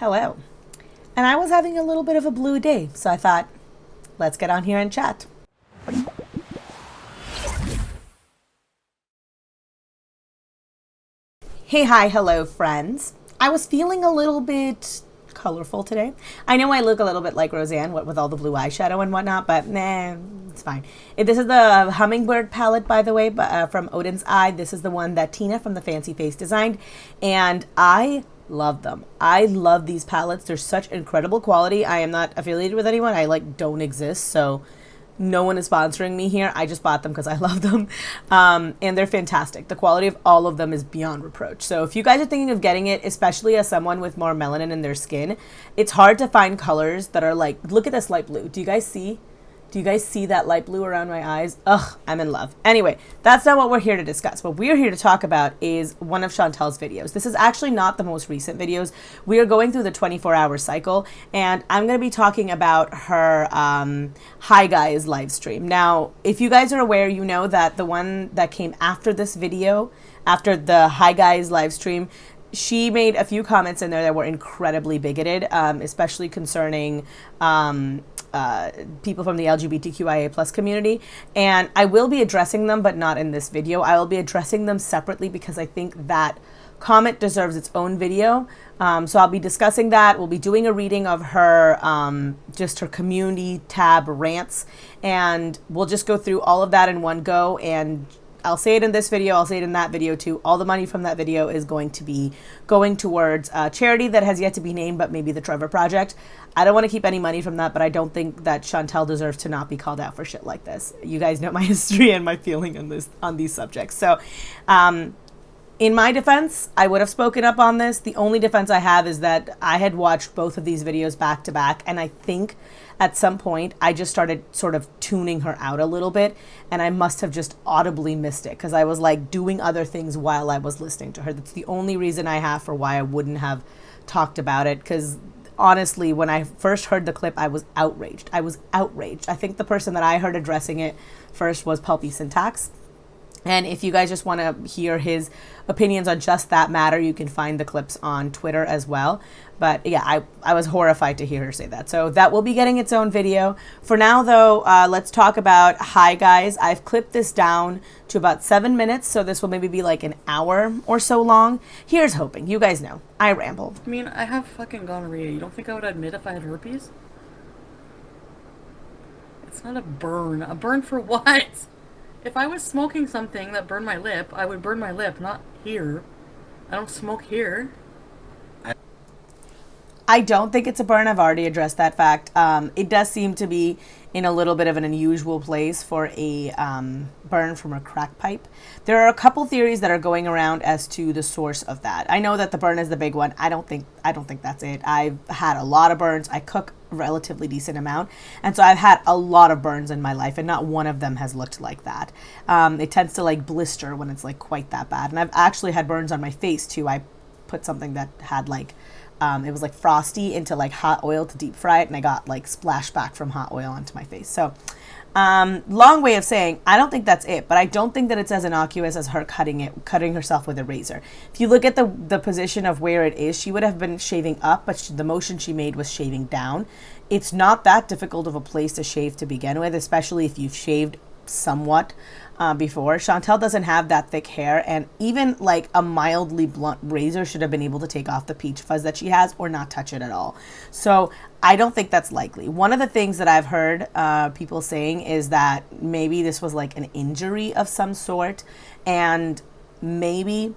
Hello. And I was having a little bit of a blue day, so I thought, let's get on here and chat. Hey, hi, hello, friends. I was feeling a little bit colorful today. I know I look a little bit like Roseanne, what with all the blue eyeshadow and whatnot, but nah, it's fine. This is the Hummingbird palette, by the way, from Oden's Eye. This is the one that Tina from the Fancy Face designed, and I love them. I love these palettes. They're such incredible quality. I am not affiliated with anyone. I don't exist, so no one is sponsoring me here. I just bought them because I love them. And they're fantastic. The quality of all of them is beyond reproach. So if you guys are thinking of getting it, especially as someone with more melanin in their skin, it's hard to find colors that are like, look at this light blue. Do you guys see? Do you guys see that light blue around my eyes? Ugh, I'm in love. Anyway, that's not what we're here to discuss. What we're here to talk about is one of Chantel's videos. This is actually not the most recent videos. We are going through the 24-hour cycle, and I'm going to be talking about her Hi Guys live stream. Now, if you guys are aware, you know that the one that came after this video, after the Hi Guys live stream, she made a few comments in there that were incredibly bigoted, especially concerning people from the LGBTQIA plus community, and I will be addressing them, but not in this video. I will be addressing them separately because I think that comment deserves its own video. So I'll be discussing that. We'll be doing a reading of her, just her community tab rants, and we'll just go through all of that in one go. And I'll say it in this video, I'll say it in that video too. All the money from that video is going to be going towards a charity that has yet to be named, but maybe the Trevor Project. I don't want to keep any money from that, but I don't think that Chantel deserves to not be called out for shit like this. You guys know my history and my feeling on these subjects. So, in my defense, I would have spoken up on this. The only defense I have is that I had watched both of these videos back to back, and I think at some point I just started sort of tuning her out a little bit, and I must have just audibly missed it because I was like doing other things while I was listening to her. That's the only reason I have for why I wouldn't have talked about it, because honestly, when I first heard the clip, I was outraged. I think the person that I heard addressing it first was Pulpy Syntax. And if you guys just want to hear his opinions on just that matter, you can find the clips on Twitter as well. But yeah, I was horrified to hear her say that. So that will be getting its own video. For now, though, let's talk about Hi Guys. I've clipped this down to about 7 minutes, so this will maybe be like an hour or so long. Here's hoping. You guys know, I ramble. I mean, I have fucking gonorrhea. You don't think I would admit if I had herpes? It's not a burn. A burn for what? If I was smoking something that burned my lip, I would burn my lip, not here. I don't smoke here. I don't think it's a burn. I've already addressed that fact. It does seem to be in a little bit of an unusual place for a burn from a crack pipe. There are a couple theories that are going around as to the source of that. I know that the burn is the big one. I don't think that's it. I've had a lot of burns. I cook a relatively decent amount, and so I've had a lot of burns in my life, and not one of them has looked like that. It tends to like blister when it's like quite that bad, and I've actually had burns on my face too. I put something that had like it was like frosty into like hot oil to deep fry it, and I got like splashback from hot oil onto my face. So long way of saying I don't think that's it, but I don't think that it's as innocuous as her cutting herself with a razor. If you look at the position of where it is, she would have been shaving up, but the motion she made was shaving down. It's not that difficult of a place to shave to begin with, especially if you've shaved somewhat before. Chantel doesn't have that thick hair, and even like a mildly blunt razor should have been able to take off the peach fuzz that she has or not touch it at all. So I don't think that's likely. One of the things that I've heard people saying is that maybe this was like an injury of some sort, and maybe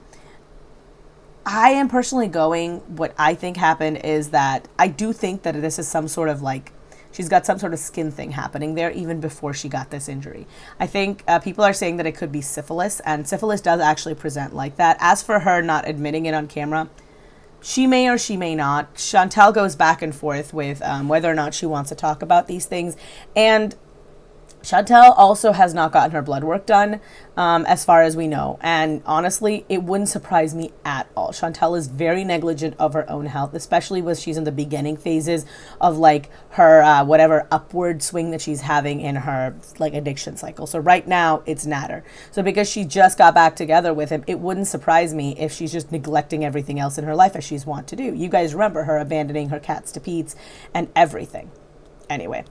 I am personally going, what I think happened is that I do think that this is some sort of like, she's got some sort of skin thing happening there even before she got this injury. I think people are saying that it could be syphilis, and syphilis does actually present like that. As for her not admitting it on camera, she may or she may not. Chantel goes back and forth with whether or not she wants to talk about these things, and Chantel also has not gotten her blood work done, as far as we know. And honestly, it wouldn't surprise me at all. Chantel is very negligent of her own health, especially when she's in the beginning phases of like her whatever upward swing that she's having in her like addiction cycle. So right now it's natter. So because she just got back together with him, it wouldn't surprise me if she's just neglecting everything else in her life as she's wont to do. You guys remember her abandoning her cats to Pete's and everything. Anyway.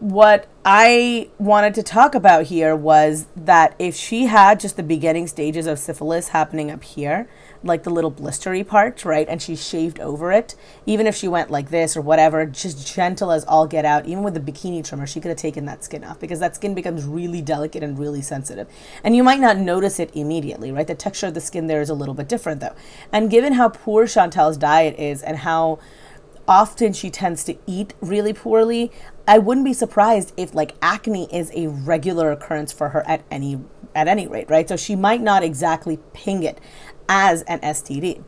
What I wanted to talk about here was that if she had just the beginning stages of syphilis happening up here, like the little blistery part, right, and she shaved over it, even if she went like this or whatever, just gentle as all get out, even with the bikini trimmer, she could have taken that skin off because that skin becomes really delicate and really sensitive. And you might not notice it immediately, right? The texture of the skin there is a little bit different though. And given how poor Chantel's diet is and how often she tends to eat really poorly, I wouldn't be surprised if like acne is a regular occurrence for her at any rate, right? So she might not exactly ping it as an STD.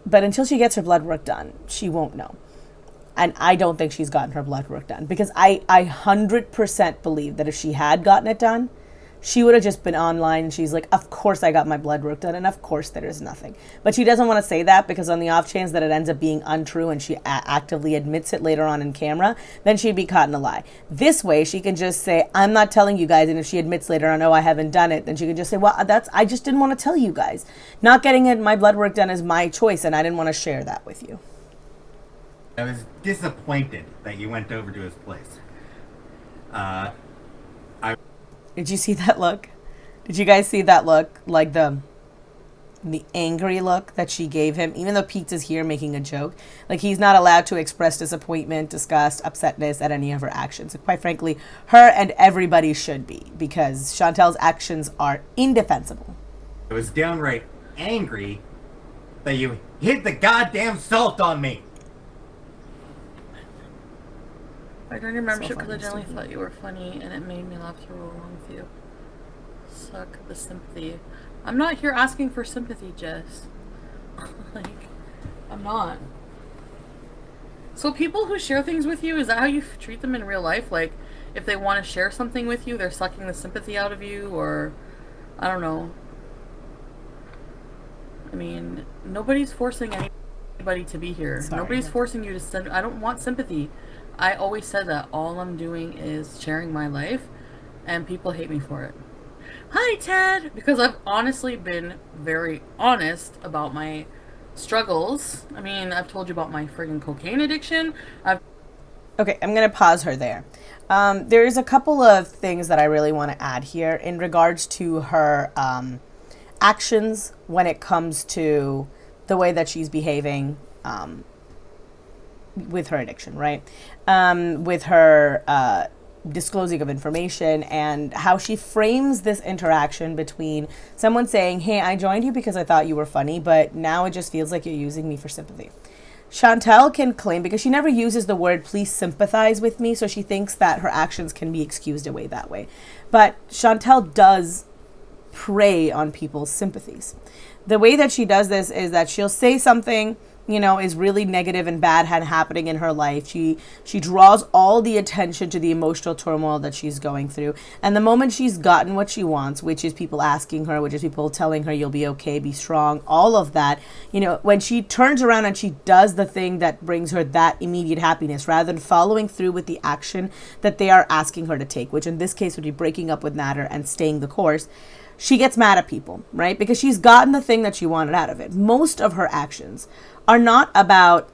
But until she gets her blood work done, she won't know. And I don't think she's gotten her blood work done because I 100% believe that if she had gotten it done, she would have just been online and she's like, of course I got my blood work done and of course there is nothing. But she doesn't want to say that because on the off chance that it ends up being untrue and she actively admits it later on in camera, then she'd be caught in a lie. This way she can just say, I'm not telling you guys, and if she admits later on, oh, I haven't done it, then she can just say, well, I just didn't want to tell you guys. Not getting my blood work done is my choice and I didn't want to share that with you. I was disappointed that you went over to his place. Did you see that look? Did you guys see that look? Like the angry look that she gave him, even though Pete is here making a joke. Like he's not allowed to express disappointment, disgust, upsetness at any of her actions. And quite frankly, her and everybody should be because Chantel's actions are indefensible. I was downright angry that you hid the goddamn salt on me. I joined your membership because I generally thought you were funny and it made me laugh to roll along with you. Suck the sympathy. I'm not here asking for sympathy, Jess. Like, I'm not. So people who share things with you, is that how you treat them in real life? Like, if they want to share something with you, they're sucking the sympathy out of you, or I don't know. I mean, nobody's forcing anybody to be here. Sorry. Nobody's forcing you to send. I don't want sympathy. I always said that all I'm doing is sharing my life, and people hate me for it. Hi, Ted! Because I've honestly been very honest about my struggles. I mean, I've told you about my friggin' cocaine addiction. Okay, I'm going to pause her there. There's a couple of things that I really want to add here in regards to her actions when it comes to the way that she's behaving with her addiction, right? With her disclosing of information and how she frames this interaction between someone saying, hey, I joined you because I thought you were funny, but now it just feels like you're using me for sympathy. Chantel can claim, because she never uses the word please sympathize with me, so she thinks that her actions can be excused away that way. But Chantel does prey on people's sympathies. The way that she does this is that she'll say something, you know, is really negative and bad happening in her life. She draws all the attention to the emotional turmoil that she's going through. And the moment she's gotten what she wants, which is people asking her, which is people telling her, you'll be okay, be strong, all of that, you know, when she turns around and she does the thing that brings her that immediate happiness, rather than following through with the action that they are asking her to take, which in this case would be breaking up with Natter and staying the course, she gets mad at people, right? Because she's gotten the thing that she wanted out of it. Most of her actions are not about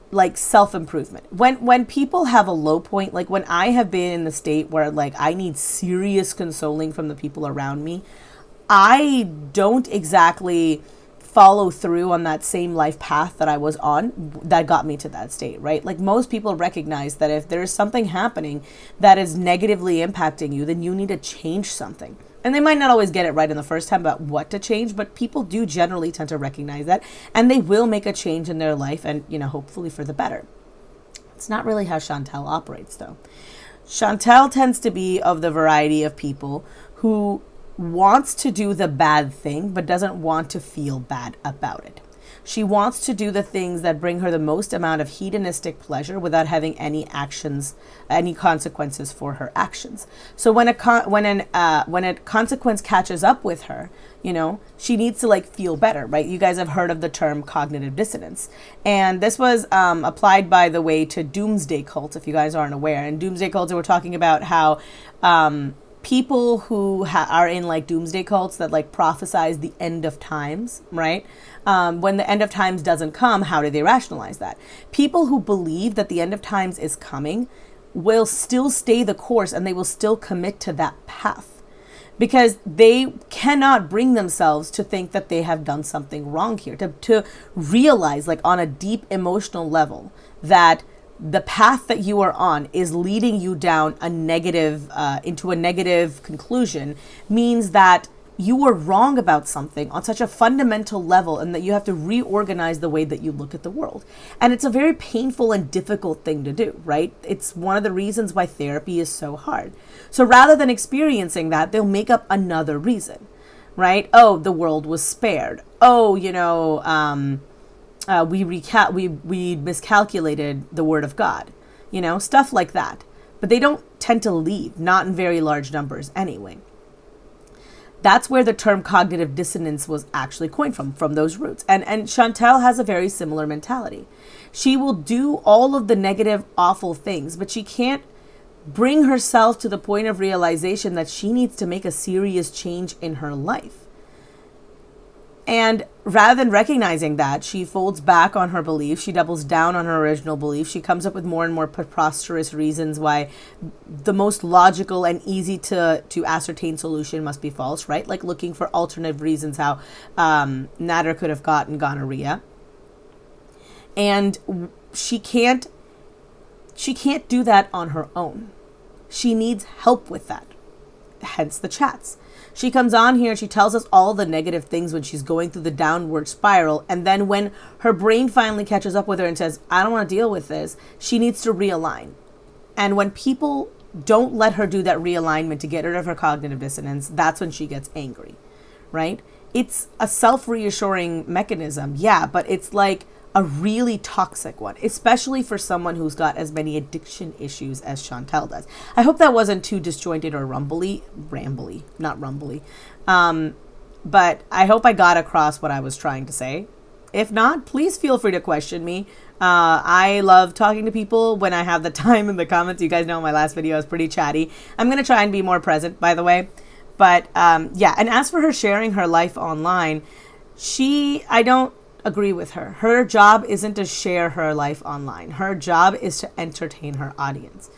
like self-improvement. When people have a low point, like when I have been in the state where like I need serious consoling from the people around me, I don't exactly follow through on that same life path that I was on that got me to that state, right? Like most people recognize that if there is something happening that is negatively impacting you, then you need to change something. And they might not always get it right in the first time about what to change, but people do generally tend to recognize that, and they will make a change in their life, and, you know, hopefully for the better. It's not really how Chantel operates, though. Chantel tends to be of the variety of people who wants to do the bad thing, but doesn't want to feel bad about it. She wants to do the things that bring her the most amount of hedonistic pleasure without having any consequences for her actions. So when a consequence catches up with her, you know, she needs to like feel better, right? You guys have heard of the term cognitive dissonance, and this was applied, by the way, to doomsday cults, if you guys aren't aware. And doomsday cults, we're talking about how people who are in like doomsday cults that like prophesize the end of times, right? When the end of times doesn't come, how do they rationalize that? People who believe that the end of times is coming will still stay the course, and they will still commit to that path, because they cannot bring themselves to think that they have done something wrong here, to realize, like on a deep emotional level, that the path that you are on is leading you down a negative, into a negative conclusion, means that you were wrong about something on such a fundamental level, and that you have to reorganize the way that you look at the world. And it's a very painful and difficult thing to do, right? It's one of the reasons why therapy is so hard. So rather than experiencing that, they'll make up another reason, right? Oh, the world was spared. Oh, you know, we miscalculated the word of God, you know, stuff like that. But they don't tend to leave, not in very large numbers anyway. That's where the term cognitive dissonance was actually coined from those roots. And Chantel has a very similar mentality. She will do all of the negative, awful things, but she can't bring herself to the point of realization that she needs to make a serious change in her life. And rather than recognizing that, she folds back on her belief. She doubles down on her original belief. She comes up with more and more preposterous reasons why the most logical and easy to ascertain solution must be false, right? Like looking for alternative reasons how Nader could have gotten gonorrhea. And she can't do that on her own. She needs help with that. Hence the chats. She comes on here and she tells us all the negative things when she's going through the downward spiral. And then when her brain finally catches up with her and says, I don't want to deal with this, she needs to realign. And when people don't let her do that realignment to get rid of her cognitive dissonance, that's when she gets angry, right? It's a self-reassuring mechanism, yeah, but it's like a really toxic one, especially for someone who's got as many addiction issues as Chantel does. I hope that wasn't too disjointed or rambly, not rumbly. But I hope I got across what I was trying to say. If not, please feel free to question me. I love talking to people when I have the time in the comments. You guys know my last video was pretty chatty. I'm going to try and be more present, by the way. But yeah, and as for her sharing her life online, I don't agree with her. Her job isn't to share her life online. Her job is to entertain her audience.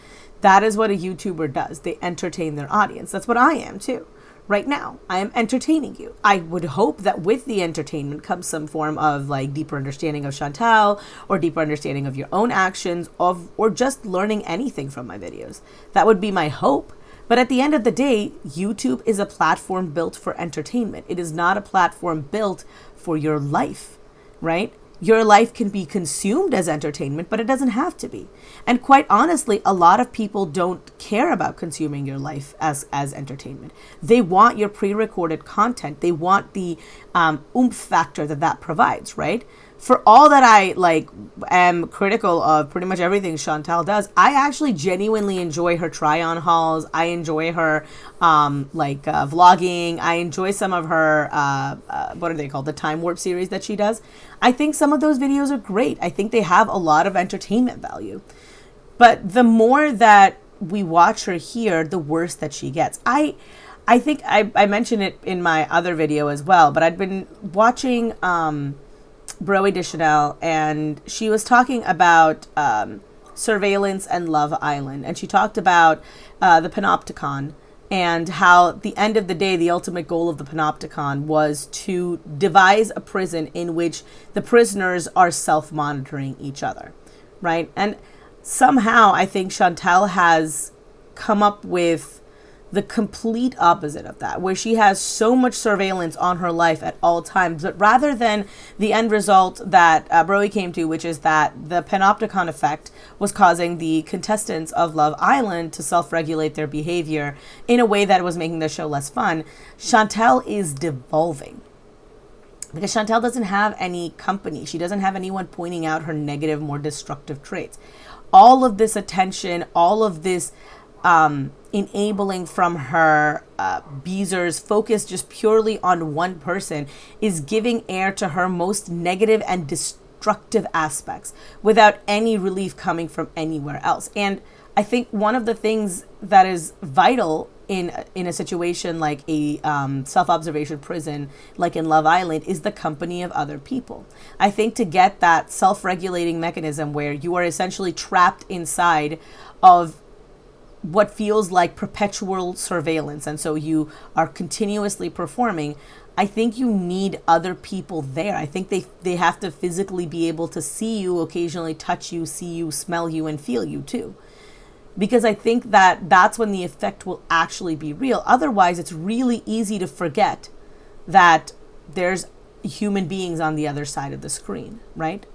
That is what a YouTuber does. They entertain their audience. That's what I am too. Right now, I am entertaining you. I would hope that with the entertainment comes some form of like deeper understanding of Chantel, or deeper understanding of your own actions, or just learning anything from my videos. That would be my hope. But at the end of the day, YouTube is a platform built for entertainment. It is not a platform built for your life. Right? Your life can be consumed as entertainment, but it doesn't have to be. And quite honestly, a lot of people don't care about consuming your life as entertainment. They want your pre-recorded content. They want the oomph factor that provides, right? For all that I am critical of pretty much everything Chantel does, I actually genuinely enjoy her try-on hauls. I enjoy her vlogging. I enjoy some of her what are they called? The time warp series that she does. I think some of those videos are great. I think they have a lot of entertainment value. But the more that we watch her here, the worse that she gets. I think I mentioned it in my other video as well, but I'd been watching Broe de Chanel, and she was talking about surveillance and Love Island, and she talked about the panopticon, and how at the end of the day, the ultimate goal of the panopticon was to devise a prison in which the prisoners are self-monitoring each other, right? And somehow I think Chantel has come up with the complete opposite of that, where she has so much surveillance on her life at all times. But rather than the end result that Broe came to, which is that the panopticon effect was causing the contestants of Love Island to self-regulate their behavior in a way that was making the show less fun, Chantel is devolving. Because Chantel doesn't have any company. She doesn't have anyone pointing out her negative, more destructive traits. All of this attention, all of this enabling from her Beezers focused just purely on one person is giving air to her most negative and destructive aspects without any relief coming from anywhere else. And I think one of the things that is vital in a situation like a self-observation prison, like in Love Island, is the company of other people. I think to get that self-regulating mechanism where you are essentially trapped inside of what feels like perpetual surveillance, and so you are continuously performing, I think you need other people there. I think they have to physically be able to see you, occasionally touch you, see you, smell you, and feel you too. Because I think that that's when the effect will actually be real. Otherwise, it's really easy to forget that there's human beings on the other side of the screen, right?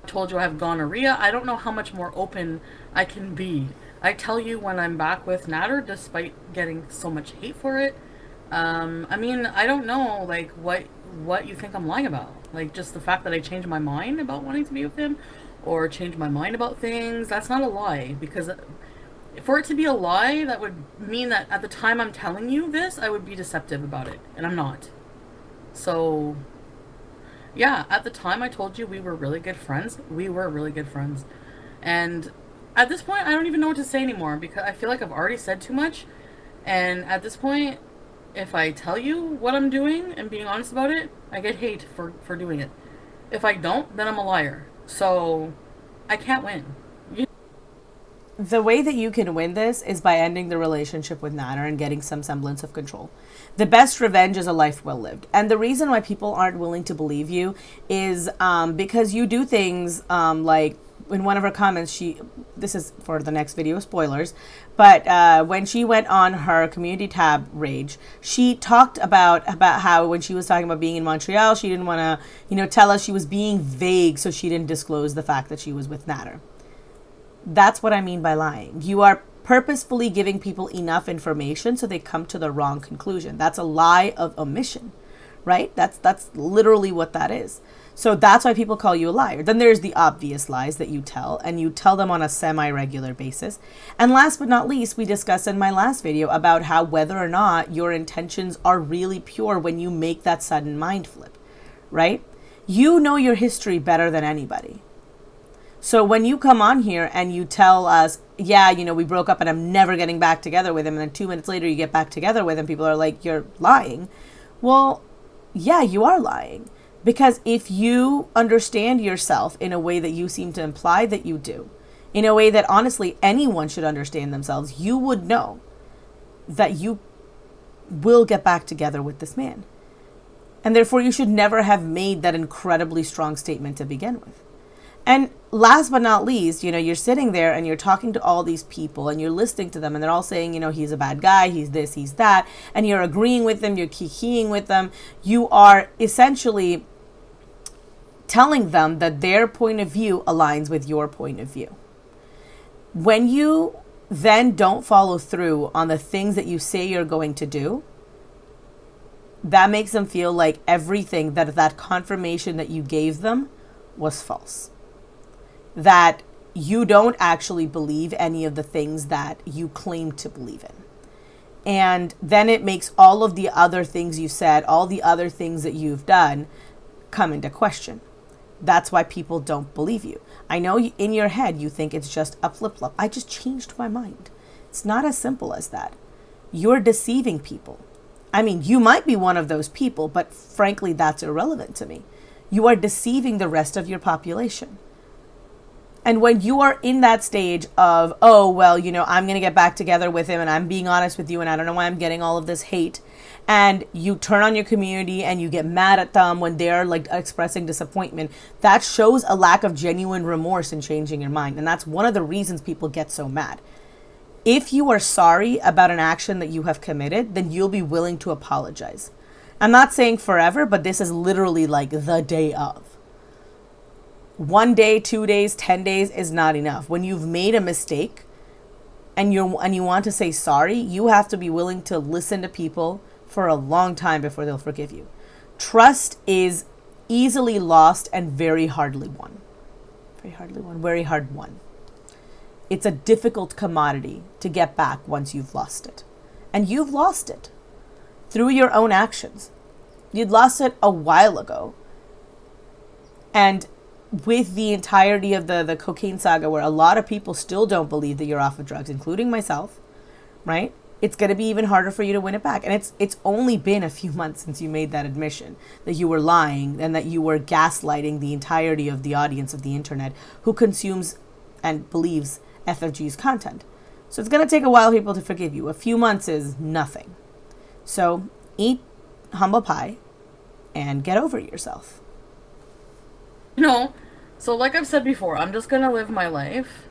I told you I have gonorrhea. I don't know how much more open I can be. I tell you when I'm back with Natter, despite getting so much hate for it. I mean, I don't know, like, what you think I'm lying about. Like, just the fact that I changed my mind about wanting to be with him, or change my mind about things, that's not a lie. Because for it to be a lie, that would mean that at the time I'm telling you this, I would be deceptive about it, and I'm not. So, yeah, at the time I told you we were really good friends. We were really good friends. And at this point, I don't even know what to say anymore, because I feel like I've already said too much. And at this point, if I tell you what I'm doing and being honest about it, I get hate for doing it. If I don't, then I'm a liar. So, I can't win. The way that you can win this is by ending the relationship with Natter and getting some semblance of control. The best revenge is a life well lived. And the reason why people aren't willing to believe you is because you do things like, in one of her comments, this is for the next video, spoilers, but when she went on her community tab rage, she talked about how when she was talking about being in Montreal, she didn't want to, tell us, she was being vague, so she didn't disclose the fact that she was with Natter. That's what I mean by lying. You are purposefully giving people enough information so they come to the wrong conclusion. That's a lie of omission, right? That's literally what that is. So that's why people call you a liar. Then there's the obvious lies that you tell, and you tell them on a semi-regular basis. And last but not least, we discussed in my last video about how whether or not your intentions are really pure when you make that sudden mind flip, right? You know your history better than anybody. So when you come on here and you tell us, yeah, we broke up and I'm never getting back together with him, and then 2 minutes later you get back together with him, people are like, you're lying. Well, yeah, you are lying. Because if you understand yourself in a way that you seem to imply that you do, in a way that honestly anyone should understand themselves, you would know that you will get back together with this man. And therefore you should never have made that incredibly strong statement to begin with. And last but not least, you're sitting there and you're talking to all these people and you're listening to them and they're all saying, he's a bad guy, he's this, he's that. And you're agreeing with them, you're kikiing with them. You are essentially telling them that their point of view aligns with your point of view. When you then don't follow through on the things that you say you're going to do, that makes them feel like everything that confirmation that you gave them was false. That you don't actually believe any of the things that you claim to believe in. And then it makes all of the other things you said, all the other things that you've done, come into question. That's why people don't believe you. I know in your head you think it's just a flip-flop. I just changed my mind. It's not as simple as that. You're deceiving people. I mean, you might be one of those people, but frankly, that's irrelevant to me. You are deceiving the rest of your population. And when you are in that stage of, oh, well, I'm going to get back together with him and I'm being honest with you and I don't know why I'm getting all of this hate, and you turn on your community and you get mad at them when they're like expressing disappointment, that shows a lack of genuine remorse in changing your mind. And that's one of the reasons people get so mad. If you are sorry about an action that you have committed, then you'll be willing to apologize. I'm not saying forever, but this is literally like the day of. 1 day, 2 days, 10 days is not enough. When you've made a mistake and you want to say sorry, you have to be willing to listen to people for a long time before they'll forgive you. Trust is easily lost and very hardly won. Very hard won. It's a difficult commodity to get back once you've lost it. And you've lost it through your own actions. You'd lost it a while ago. And with the entirety of the cocaine saga, where a lot of people still don't believe that you're off of drugs, including myself, right? It's going to be even harder for you to win it back. And it's only been a few months since you made that admission that you were lying and that you were gaslighting the entirety of the audience of the internet who consumes and believes FFG's content. So it's going to take a while for people to forgive you. A few months is nothing. So eat humble pie and get over yourself. No. So like I've said before, I'm just going to live my life.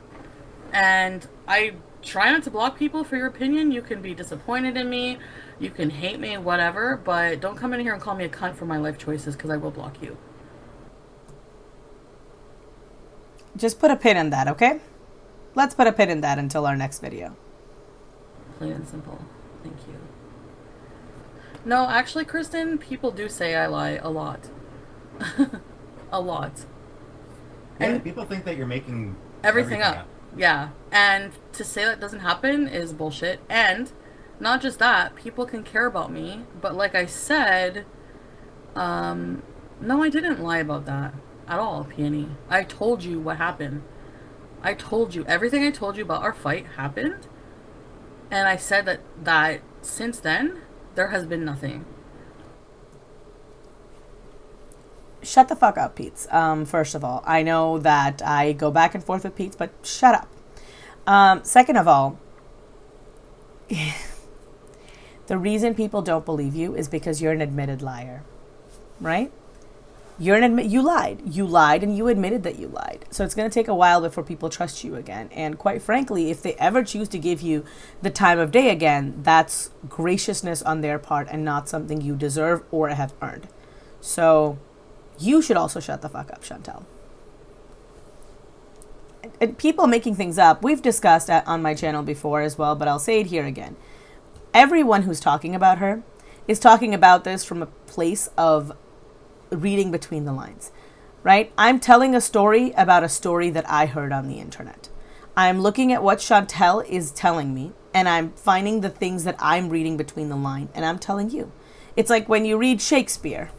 And I try not to block people for your opinion. You can be disappointed in me. You can hate me, whatever. But don't come in here and call me a cunt for my life choices, because I will block you. Just put a pin in that, okay? Let's put a pin in that until our next video. Plain and simple. Thank you. No, actually, Kristen, people do say I lie a lot. A lot. Yeah, And people think that you're making everything up. Yeah. And to say that doesn't happen is bullshit. And not just that, people can care about me. But like I said, no, I didn't lie about that at all, Peony. I told you what happened. I told you. Everything I told you about our fight happened. And I said that since then, there has been nothing. Shut the fuck up, Pete's. First of all, I know that I go back and forth with Pete's, but shut up. Second of all, the reason people don't believe you is because you're an admitted liar, right? You lied. You lied and you admitted that you lied. So it's going to take a while before people trust you again. And quite frankly, if they ever choose to give you the time of day again, that's graciousness on their part and not something you deserve or have earned. So you should also shut the fuck up, Chantel. And people making things up, we've discussed on my channel before as well, but I'll say it here again. Everyone who's talking about her is talking about this from a place of reading between the lines, right? I'm telling a story about a story that I heard on the internet. I'm looking at what Chantel is telling me, and I'm finding the things that I'm reading between the line, and I'm telling you. It's like when you read Shakespeare.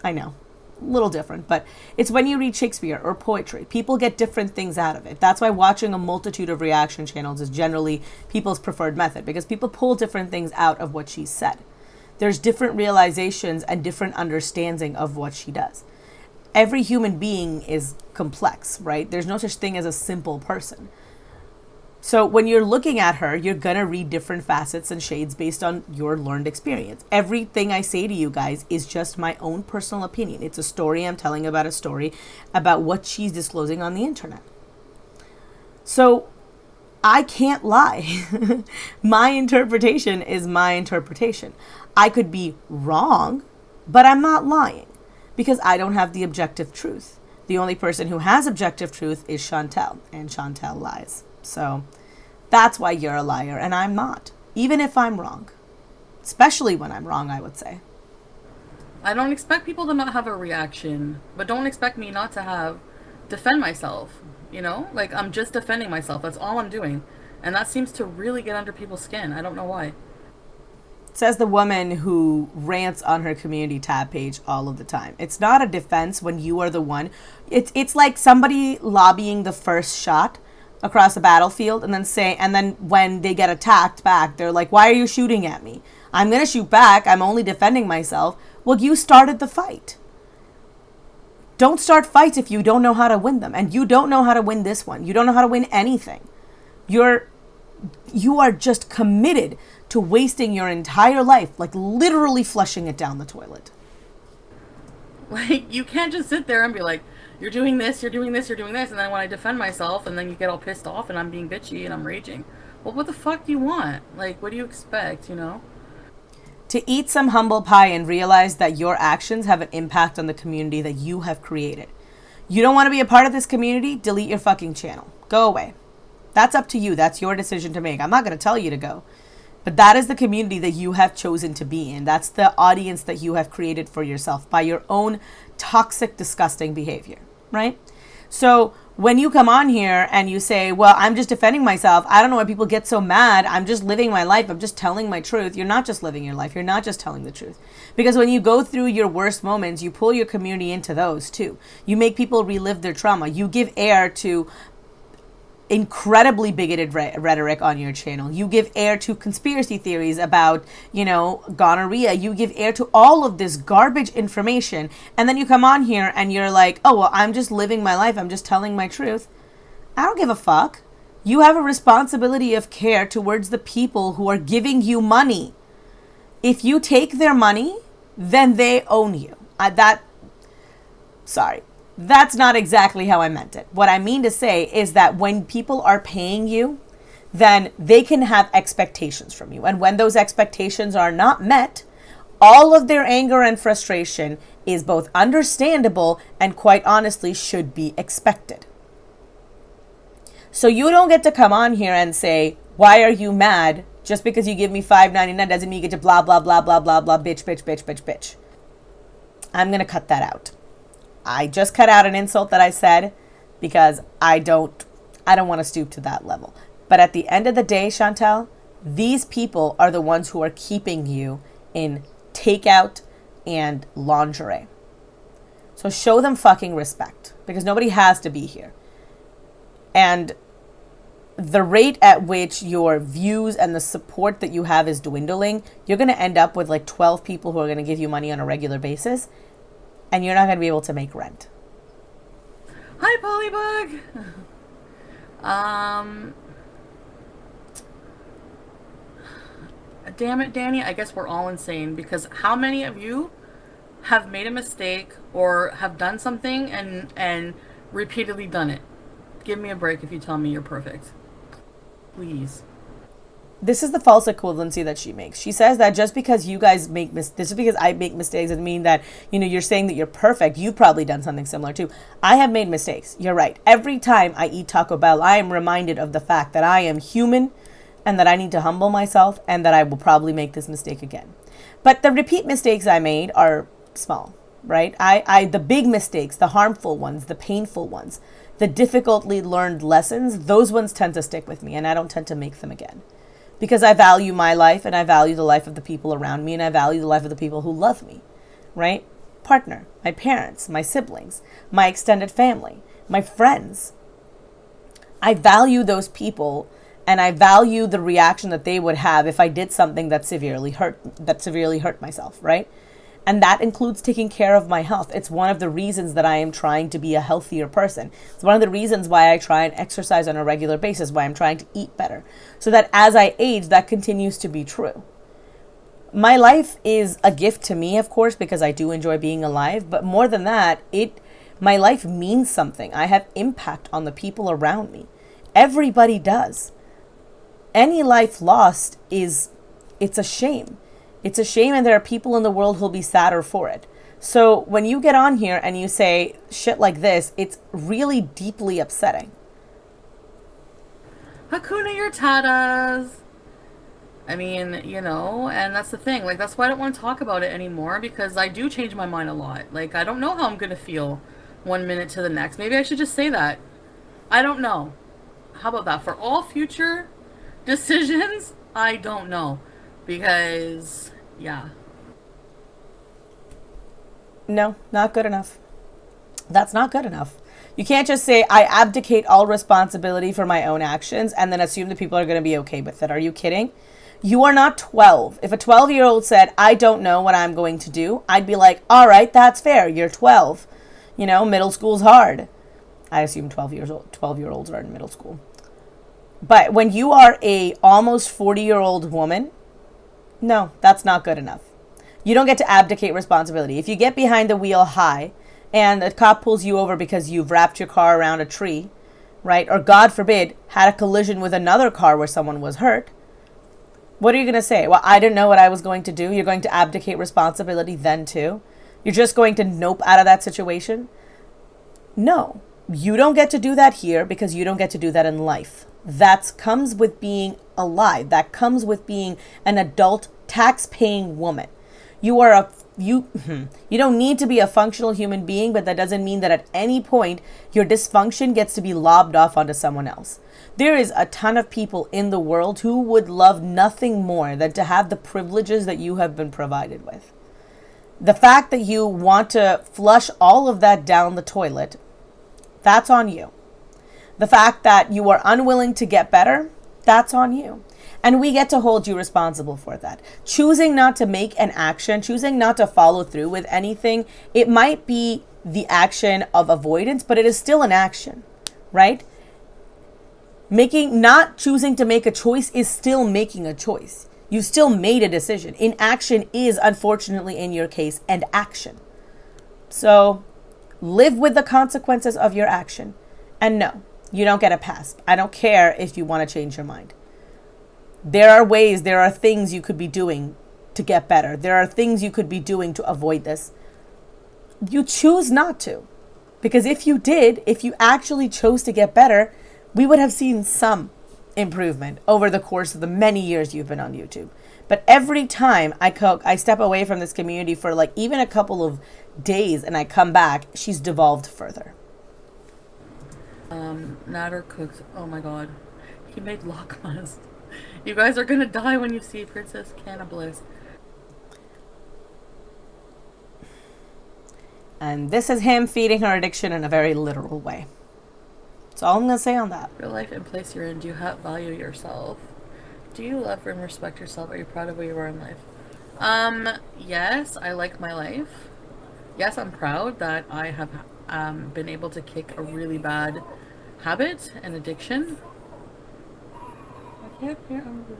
I know, a little different, but it's when you read Shakespeare or poetry. People get different things out of it. That's why watching a multitude of reaction channels is generally people's preferred method, because people pull different things out of what she said. There's different realizations and different understanding of what she does. Every human being is complex, right? There's no such thing as a simple person. So when you're looking at her, you're going to read different facets and shades based on your learned experience. Everything I say to you guys is just my own personal opinion. It's a story I'm telling about a story about what she's disclosing on the internet. So I can't lie. My interpretation is my interpretation. I could be wrong, but I'm not lying because I don't have the objective truth. The only person who has objective truth is Chantel, and Chantel lies. So that's why you're a liar and I'm not, even if I'm wrong. Especially when I'm wrong, I would say. I don't expect people to not have a reaction, but don't expect me not to defend myself, you know? Like, I'm just defending myself. That's all I'm doing. And that seems to really get under people's skin. I don't know why. Says the woman who rants on her community tab page all of the time. It's not a defense when you are the one. It's like somebody lobbying the first shot across the battlefield and then when they get attacked back, they're like, why are you shooting at me? I'm going to shoot back. I'm only defending myself. Well, you started the fight. Don't start fights if you don't know how to win them. And you don't know how to win this one. You don't know how to win anything. You are just committed to wasting your entire life, like literally flushing it down the toilet. Like, you can't just sit there and be like, you're doing this, you're doing this, you're doing this, and then when I defend myself, and then you get all pissed off, and I'm being bitchy, and I'm raging. Well, what the fuck do you want? Like, what do you expect, you know? To eat some humble pie and realize that your actions have an impact on the community that you have created. You don't want to be a part of this community? Delete your fucking channel. Go away. That's up to you. That's your decision to make. I'm not going to tell you to go. But that is the community that you have chosen to be in. That's the audience that you have created for yourself by your own toxic, disgusting behavior, right? So when you come on here and you say, well, I'm just defending myself, I don't know why people get so mad. I'm just living my life. I'm just telling my truth. You're not just living your life. You're not just telling the truth. Because when you go through your worst moments, you pull your community into those too. You make people relive their trauma. You give air to incredibly bigoted rhetoric on your channel. You give air to conspiracy theories about, gonorrhea. You give air to all of this garbage information. And then you come on here and you're like, oh, well, I'm just living my life. I'm just telling my truth. I don't give a fuck. You have a responsibility of care towards the people who are giving you money. If you take their money, then they own you. That's not exactly how I meant it. What I mean to say is that when people are paying you, then they can have expectations from you. And when those expectations are not met, all of their anger and frustration is both understandable and quite honestly should be expected. So you don't get to come on here and say, why are you mad? Just because you give me $5.99 doesn't mean you get to blah, blah, blah, blah, blah, blah, bitch. I'm going to cut that out. I just cut out an insult that I said because I don't want to stoop to that level. But at the end of the day, Chantel, these people are the ones who are keeping you in takeout and lingerie. So show them fucking respect because nobody has to be here. And the rate at which your views and the support that you have is dwindling, you're going to end up with like 12 people who are going to give you money on a regular basis. And you're not going to be able to make rent. Hi, Polybug. Damn it, Danny. I guess we're all insane because how many of you have made a mistake or have done something and repeatedly done it? Give me a break if you tell me you're perfect. Please. This is the false equivalency that she makes. She says that just because you guys just because I make mistakes doesn't mean that, you're saying that you're perfect. You've probably done something similar too. I have made mistakes. You're right. Every time I eat Taco Bell, I am reminded of the fact that I am human and that I need to humble myself and that I will probably make this mistake again. But the repeat mistakes I made are small, right? The big mistakes, the harmful ones, the painful ones, the difficultly learned lessons, those ones tend to stick with me and I don't tend to make them again. Because I value my life and I value the life of the people around me and I value the life of the people who love me, right? Partner, my parents, my siblings, my extended family, my friends. I value those people and I value the reaction that they would have if I did something that severely hurt myself, right? And that includes taking care of my health. It's one of the reasons that I am trying to be a healthier person. It's one of the reasons why I try and exercise on a regular basis, why I'm trying to eat better. So that as I age, that continues to be true. My life is a gift to me, of course, because I do enjoy being alive. But more than that, my life means something. I have impact on the people around me. Everybody does. Any life lost it's a shame. It's a shame, and there are people in the world who'll be sadder for it. So when you get on here and you say shit like this, it's really deeply upsetting. Hakuna your tatas. I mean, and that's the thing. Like, that's why I don't want to talk about it anymore, because I do change my mind a lot. Like, I don't know how I'm going to feel 1 minute to the next. Maybe I should just say that. I don't know. How about that? For all future decisions, I don't know. Because, yeah. No, not good enough. That's not good enough. You can't just say, I abdicate all responsibility for my own actions and then assume that people are going to be okay with it. Are you kidding? You are not 12. If a 12-year-old said, I don't know what I'm going to do, I'd be like, all right, that's fair. You're 12. Middle school's hard. I assume 12-year-olds are in middle school. But when you are a almost 40-year-old woman, no, that's not good enough. You don't get to abdicate responsibility. If you get behind the wheel high and the cop pulls you over because you've wrapped your car around a tree, right? Or God forbid, had a collision with another car where someone was hurt, what are you going to say? Well, I didn't know what I was going to do. You're going to abdicate responsibility then too? You're just going to nope out of that situation? No, you don't get to do that here because you don't get to do that in life. That comes with being a lie. That comes with being an adult tax-paying woman. You are a you don't need to be a functional human being, but that doesn't mean that at any point your dysfunction gets to be lobbed off onto someone else. There is a ton of people in the world who would love nothing more than to have the privileges that you have been provided with. The fact that you want to flush all of that down the toilet, that's on you. The fact that you are unwilling to get better, that's on you. And we get to hold you responsible for that. Choosing not to make an action, choosing not to follow through with anything, it might be the action of avoidance, but it is still an action, right? Not choosing to make a choice is still making a choice. You still made a decision. Inaction is, unfortunately, in your case, an action. So live with the consequences of your action. And no, you don't get a pass. I don't care if you want to change your mind. There are ways, there are things you could be doing to get better. There are things you could be doing to avoid this. You choose not to. Because if you did, if you actually chose to get better, we would have seen some improvement over the course of the many years you've been on YouTube. But every time I step away from this community for like even a couple of days and I come back, she's devolved further. Natter cooks. Oh my god. He made lakmas. You guys are gonna die when you see Princess Cannibalist. And this is him feeding her addiction in a very literal way. That's all I'm gonna say on that. Real life and place you're in. Do you value yourself? Do you love and respect yourself? Are you proud of where you are in life? Yes, I like my life. Yes, I'm proud that I have been able to kick a really bad habit and addiction. I can't hear on the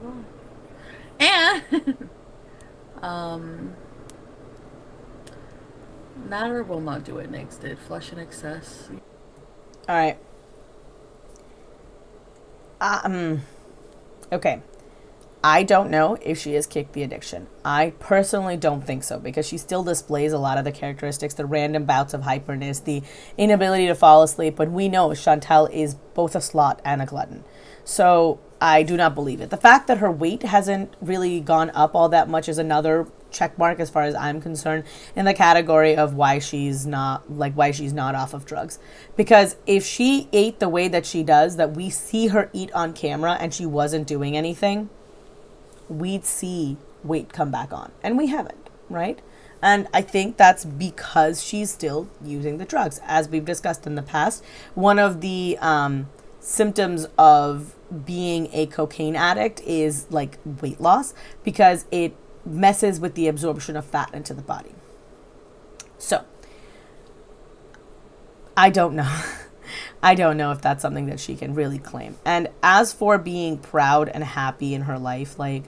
And Natter will not do what Nags did. Flush in excess. All right. Okay. I don't know if she has kicked the addiction. I personally don't think so because she still displays a lot of the characteristics, the random bouts of hyperness, the inability to fall asleep. But we know Chantal is both a slut and a glutton. So I do not believe it. The fact that her weight hasn't really gone up all that much is another check mark as far as I'm concerned in the category of why she's not off of drugs. Because if she ate the way that she does, that we see her eat on camera and she wasn't doing anything, we'd see weight come back on. And we haven't, right? And I think that's because she's still using the drugs. As we've discussed in the past, one of the symptoms of being a cocaine addict is like weight loss because it messes with the absorption of fat into the body. So I don't know. I don't know if that's something that she can really claim. And as for being proud and happy in her life, like,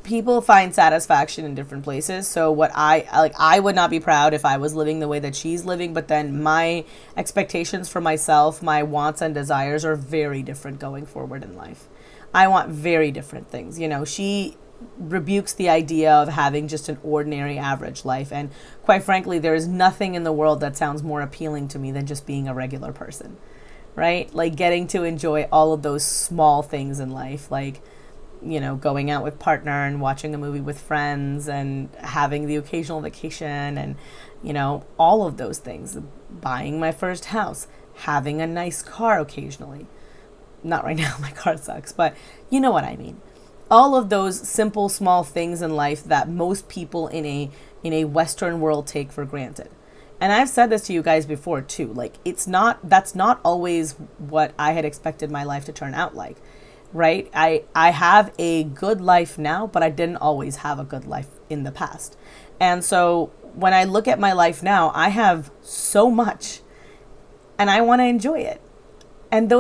people find satisfaction in different places. So I would not be proud if I was living the way that she's living, but then my expectations for myself, my wants and desires are very different going forward in life. I want very different things. You know, she rebukes the idea of having just an ordinary average life, and quite frankly, there is nothing in the world that sounds more appealing to me than just being a regular person, right? Like getting to enjoy all of those small things in life, like, you know, going out with partner and watching a movie with friends and having the occasional vacation and, you know, all of those things. Buying my first house, having a nice car occasionally. Not right now, my car sucks, but you know what I mean. All of those simple, small things in life that most people in a Western world take for granted. And I've said this to you guys before too. Like, that's not always what I had expected my life to turn out like. Right? I have a good life now, but I didn't always have a good life in the past. And so when I look at my life now, I have so much and I want to enjoy it. And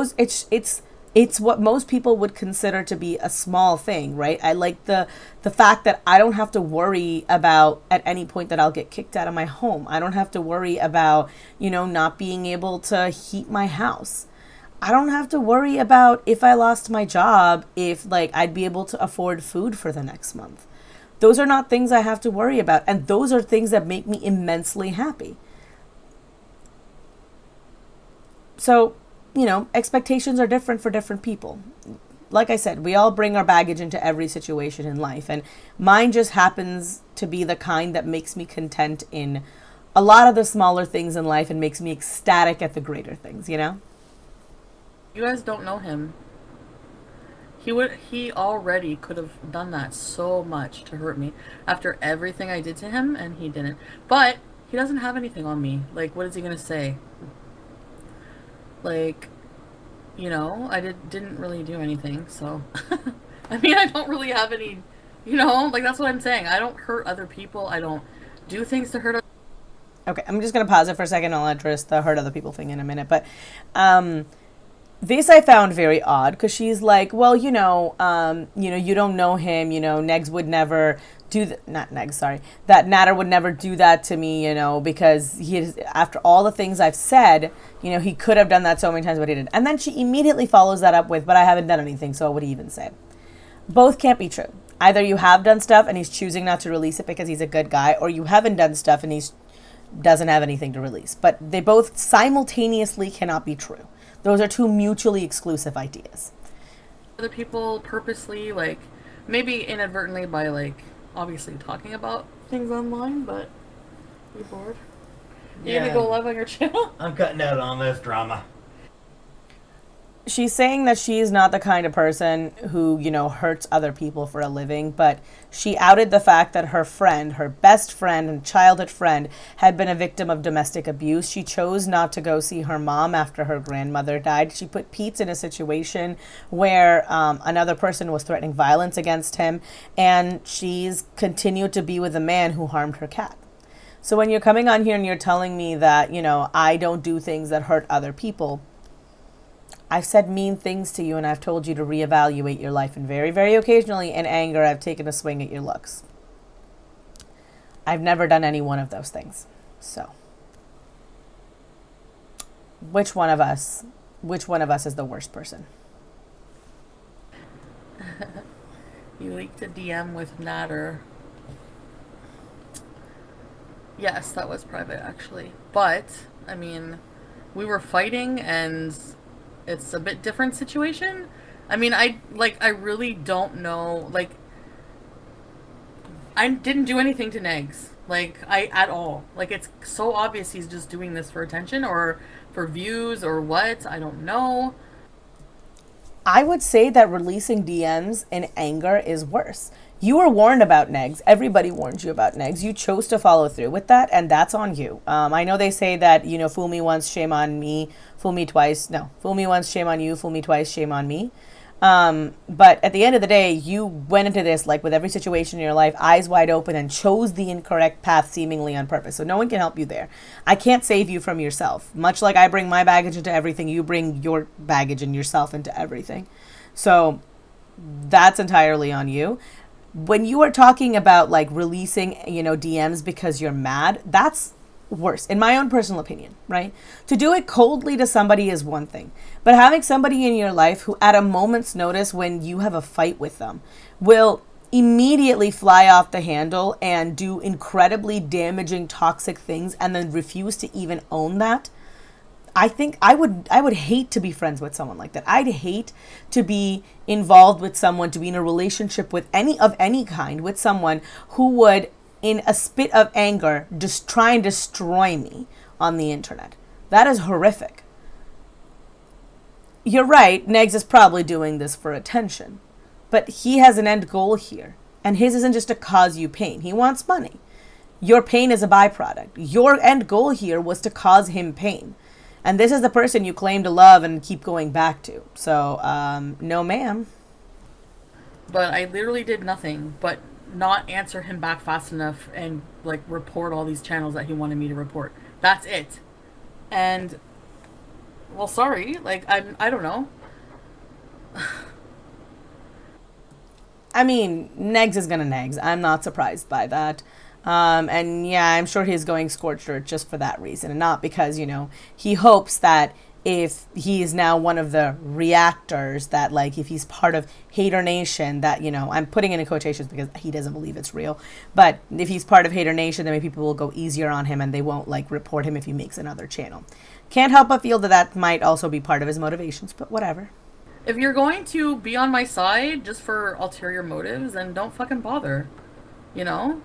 it's what most people would consider to be a small thing, right? I like the fact that I don't have to worry about at any point that I'll get kicked out of my home. I don't have to worry about, you know, not being able to heat my house. I don't have to worry about if I lost my job, if like I'd be able to afford food for the next month. Those are not things I have to worry about. And those are things that make me immensely happy. So, you know, expectations are different for different people. like I said, we all bring our baggage into every situation in life. And mine just happens to be the kind that makes me content in a lot of the smaller things in life and makes me ecstatic at the greater things, you know? You guys don't know him. He already could have done that so much to hurt me after everything I did to him, and he didn't. But he doesn't have anything on me. Like, what is he gonna say? Like, you know, I didn't really do anything, so I mean, I don't really have any, you know, like, that's what I'm saying. I don't hurt other people. I don't do things to hurt. Okay, I'm just gonna pause it for a second. I'll address the hurt other people thing in a minute, but this I found very odd because she's like, well, you know, you don't know him, you know, Nags would never do that. Not Nags, sorry. That Natter would never do that to me, you know, because after all the things I've said, you know, he could have done that so many times, but he didn't. And then she immediately follows that up with, but I haven't done anything, so what would he even say? Both can't be true. Either you have done stuff and he's choosing not to release it because he's a good guy, or you haven't done stuff and he doesn't have anything to release. But they both simultaneously cannot be true. Those are two mutually exclusive ideas. Other people purposely, like, maybe inadvertently by, like, obviously talking about things online, but you bored? You gonna go live on your channel? I'm cutting out on this drama. She's saying that she's not the kind of person who, you know, hurts other people for a living, but she outed the fact that her friend, her best friend and childhood friend, had been a victim of domestic abuse. She chose not to go see her mom after her grandmother died. She put Pete in a situation where another person was threatening violence against him, and she's continued to be with a man who harmed her cat. So when you're coming on here and you're telling me that, you know, I don't do things that hurt other people, I've said mean things to you and I've told you to reevaluate your life, and very, very occasionally in anger I've taken a swing at your looks. I've never done any one of those things. So which one of us is the worst person? You leaked a DM with Natter. Yes, that was private actually. But, I mean, we were fighting and it's a bit different situation. I mean, I really don't know, like, I didn't do anything to Nags, like, at all. Like, it's so obvious he's just doing this for attention or for views or what, I don't know. I would say that releasing DMs in anger is worse. You were warned about Nags. Everybody warned you about Nags. You chose to follow through with that, and that's on you. I know they say that, you know, fool me once, shame on me. Fool me twice. No, fool me once, shame on you. Fool me twice, shame on me. But at the end of the day, you went into this, like with every situation in your life, eyes wide open and chose the incorrect path seemingly on purpose. So no one can help you there. I can't save you from yourself. Much like I bring my baggage into everything, you bring your baggage and yourself into everything. So that's entirely on you. When you are talking about like releasing, you know, DMs because you're mad, that's worse, in my own personal opinion, right? To do it coldly to somebody is one thing, but having somebody in your life who at a moment's notice when you have a fight with them will immediately fly off the handle and do incredibly damaging, toxic things and then refuse to even own that, I think I would hate to be friends with someone like that. I'd hate to be involved with someone, to be in a relationship with any kind with someone who would, in a spit of anger, just try and destroy me on the internet. That is horrific. You're right, Nags is probably doing this for attention, but he has an end goal here, and his isn't just to cause you pain. He wants money. Your pain is a byproduct. Your end goal here was to cause him pain. And this is the person you claim to love and keep going back to. So, no ma'am. But I literally did nothing but not answer him back fast enough and, like, report all these channels that he wanted me to report. That's it. And, well, sorry. Like, I don't know. I mean, Nags is gonna Nags. I'm not surprised by that. And yeah, I'm sure he's going scorched earth just for that reason, and not because, you know, he hopes that if he is now one of the reactors, that like if he's part of Hater Nation, that, you know, I'm putting it in quotations because he doesn't believe it's real, but if he's part of Hater Nation, then maybe people will go easier on him and they won't like report him if he makes another channel. Can't help but feel that that might also be part of his motivations, but whatever. If you're going to be on my side just for ulterior motives, then don't fucking bother. You know?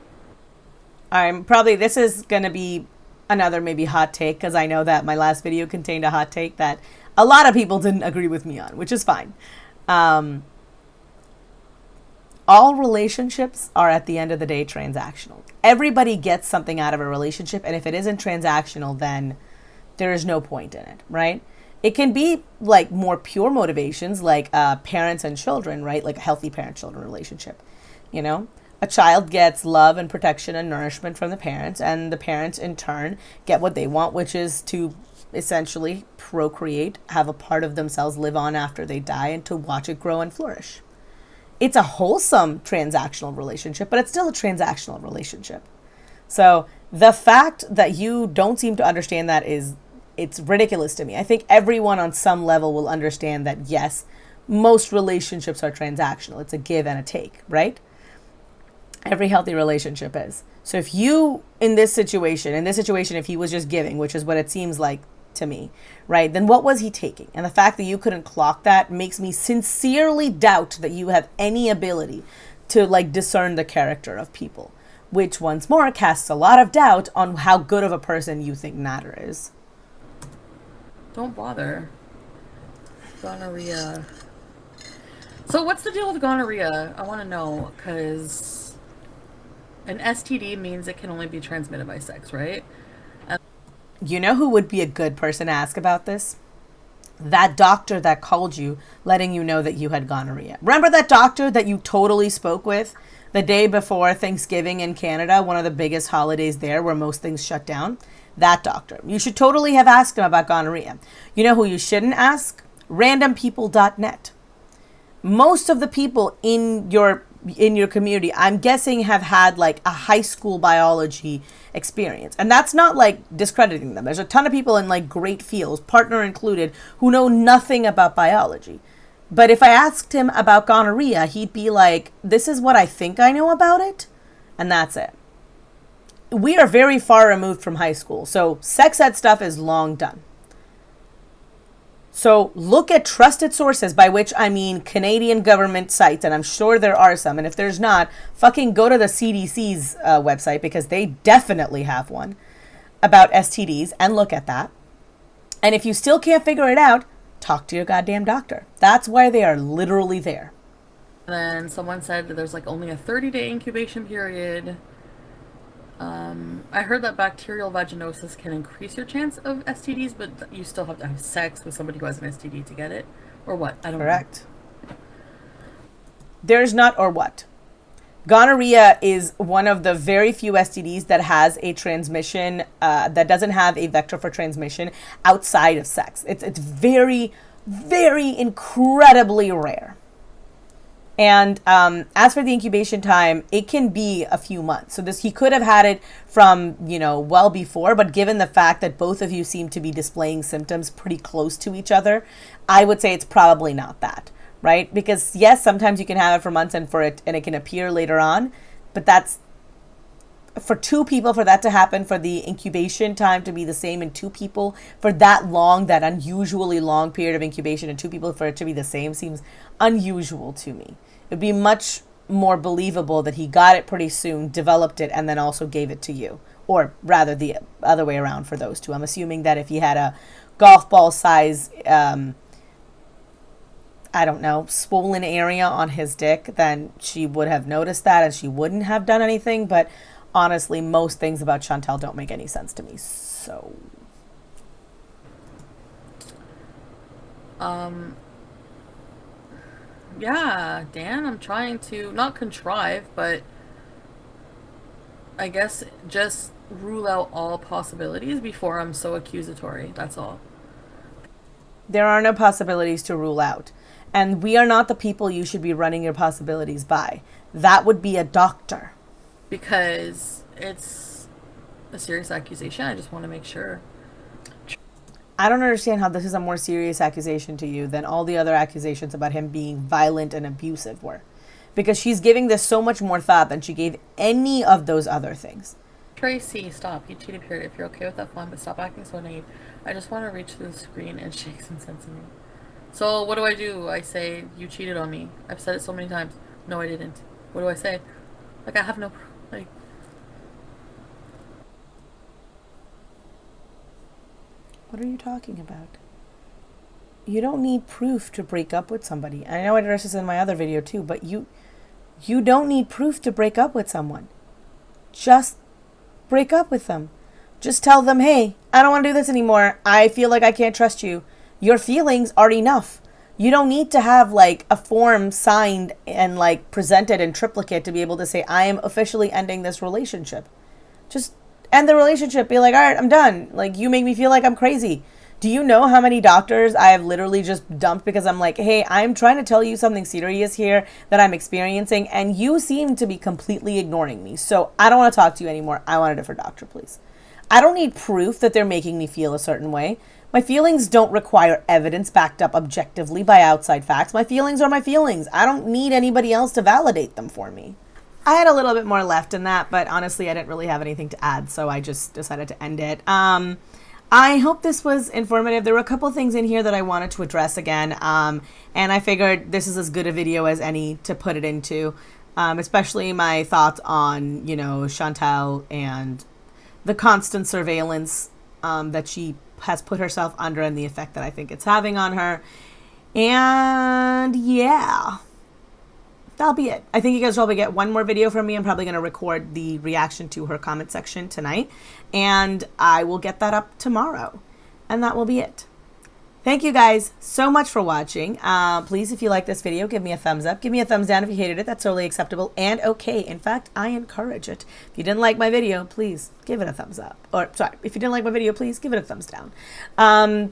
This is going to be another maybe hot take, because I know that my last video contained a hot take that a lot of people didn't agree with me on, which is fine. All relationships are at the end of the day transactional. Everybody gets something out of a relationship, and if it isn't transactional, then there is no point in it, right? It can be like more pure motivations, like parents and children, right? Like a healthy parent-children relationship, you know? A child gets love and protection and nourishment from the parents, and the parents in turn get what they want, which is to essentially procreate, have a part of themselves live on after they die, and to watch it grow and flourish. It's a wholesome transactional relationship, but it's still a transactional relationship. So the fact that you don't seem to understand that it's ridiculous to me. I think everyone on some level will understand that, yes, most relationships are transactional. It's a give and a take, right? Every healthy relationship is. So if you, in this situation, if he was just giving, which is what it seems like to me, right, then what was he taking? And the fact that you couldn't clock that makes me sincerely doubt that you have any ability to like discern the character of people, which once more casts a lot of doubt on how good of a person you think Natter is. Don't bother. Gonorrhea. So what's the deal with gonorrhea? I want to know, because an STD means it can only be transmitted by sex, right? You know who would be a good person to ask about this? That doctor that called you, letting you know that you had gonorrhea. Remember that doctor that you totally spoke with the day before Thanksgiving in Canada, one of the biggest holidays there where most things shut down? That doctor. You should totally have asked him about gonorrhea. You know who you shouldn't ask? Randompeople.net. Most of the people in your community, I'm guessing, have had like a high school biology experience. And that's not like discrediting them. There's a ton of people in like great fields, partner included, who know nothing about biology. But if I asked him about gonorrhea, he'd be like, this is what I think I know about it. And that's it. We are very far removed from high school. So sex ed stuff is long done. So look at trusted sources, by which I mean Canadian government sites, and I'm sure there are some. And if there's not, fucking go to the CDC's website, because they definitely have one about STDs, and look at that. And if you still can't figure it out, talk to your goddamn doctor. That's why they are literally there. And then someone said that there's like only a 30-day incubation period. I heard that bacterial vaginosis can increase your chance of STDs, but you still have to have sex with somebody who has an STD to get it. Or what? I don't know. Correct. There's not or what. Gonorrhea is one of the very few STDs that has a transmission, that doesn't have a vector for transmission outside of sex. It's very, very incredibly rare. And as for the incubation time, it can be a few months. So he could have had it from, well before, but given the fact that both of you seem to be displaying symptoms pretty close to each other, I would say it's probably not that, right? Because yes, sometimes you can have it for months and it can appear later on, but that's for two people, for that to happen, for the incubation time to be the same in two people, for that long, that unusually long period of incubation in two people, for it to be the same seems unusual to me. It'd be much more believable that he got it pretty soon, developed it, and then also gave it to you. Or rather the other way around for those two. I'm assuming that if he had a golf ball size, swollen area on his dick, then she would have noticed that and she wouldn't have done anything. But honestly, most things about Chantal don't make any sense to me. So... yeah, Dan, I'm trying to not contrive, but I guess just rule out all possibilities before I'm so accusatory. That's all. There are no possibilities to rule out. And we are not the people you should be running your possibilities by. That would be a doctor. Because it's a serious accusation. I just want to make sure. I don't understand how this is a more serious accusation to you than all the other accusations about him being violent and abusive were. Because she's giving this so much more thought than she gave any of those other things. Tracy, stop. You cheated, period. If you're okay with that, fine, but stop acting so naive. I just want to reach through the screen and shake some sense in me. So what do? I say, you cheated on me. I've said it so many times. No, I didn't. What do I say? Like, I have no, like... What are you talking about? You don't need proof to break up with somebody. I know I addressed this in my other video too, but you don't need proof to break up with someone. Just break up with them. Just tell them, hey, I don't want to do this anymore. I feel like I can't trust you. Your feelings are enough. You don't need to have like a form signed and like presented in triplicate to be able to say, I am officially ending this relationship. Just end the relationship. Be like, all right, I'm done. Like, you make me feel like I'm crazy. Do you know how many doctors I have literally just dumped because I'm like, hey, I'm trying to tell you something serious here that I'm experiencing, and you seem to be completely ignoring me. So I don't want to talk to you anymore. I want a different doctor, please. I don't need proof that they're making me feel a certain way. My feelings don't require evidence backed up objectively by outside facts. My feelings are my feelings. I don't need anybody else to validate them for me. I had a little bit more left in that, but honestly, I didn't really have anything to add, so I just decided to end it. I hope this was informative. There were a couple things in here that I wanted to address again, and I figured this is as good a video as any to put it into, especially my thoughts on, you know, Chantal and the constant surveillance that she has put herself under and the effect that I think it's having on her. And yeah, that'll be it. I think you guys will probably get one more video from me. I'm probably going to record the reaction to her comment section tonight, and I will get that up tomorrow, and that will be it. Thank you guys so much for watching. Please, if you like this video, give me a thumbs up. Give me a thumbs down if you hated it. That's totally acceptable and okay. In fact, I encourage it. If you didn't like my video, please give it a thumbs up. Or, sorry, if you didn't like my video, please give it a thumbs down.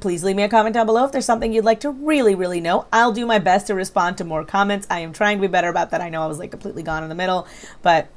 Please leave me a comment down below if there's something you'd like to really, really know. I'll do my best to respond to more comments. I am trying to be better about that. I know I was like completely gone in the middle, but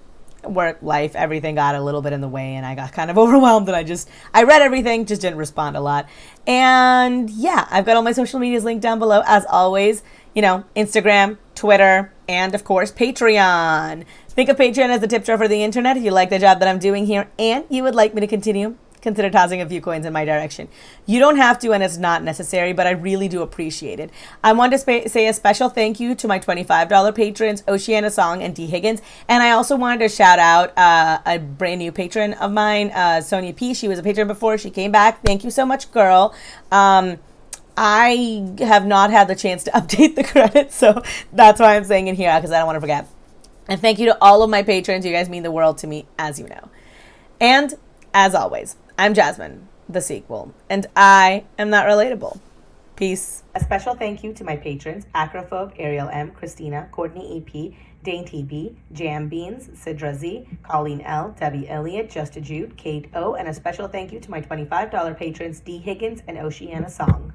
work, life, everything got a little bit in the way, and I got kind of overwhelmed, and I read everything, just didn't respond a lot. And yeah, I've got all my social medias linked down below as always, you know, Instagram, Twitter, and of course Patreon. Think of Patreon as the tip jar for the internet. If you like the job that I'm doing here and you would like me to continue, consider tossing a few coins in my direction. You don't have to, and it's not necessary, but I really do appreciate it. I want to say a special thank you to my $25 patrons, Oceana Song and D. Higgins. And I also wanted to shout out a brand new patron of mine, Sonia P. She was a patron before. She came back. Thank you so much, girl. I have not had the chance to update the credits, so that's why I'm saying it here, because I don't want to forget. And thank you to all of my patrons. You guys mean the world to me, as you know. And as always, I'm Jasmine, the sequel, and I am not relatable. Peace. A special thank you to my patrons, Acrophobe, Ariel M, Christina, Courtney EP, Dane TB, Jam Beans, Sidra Z, Colleen L, Debbie Elliott, Just a Jude, Kate O, and a special thank you to my $25 patrons, D. Higgins and Oceana Song.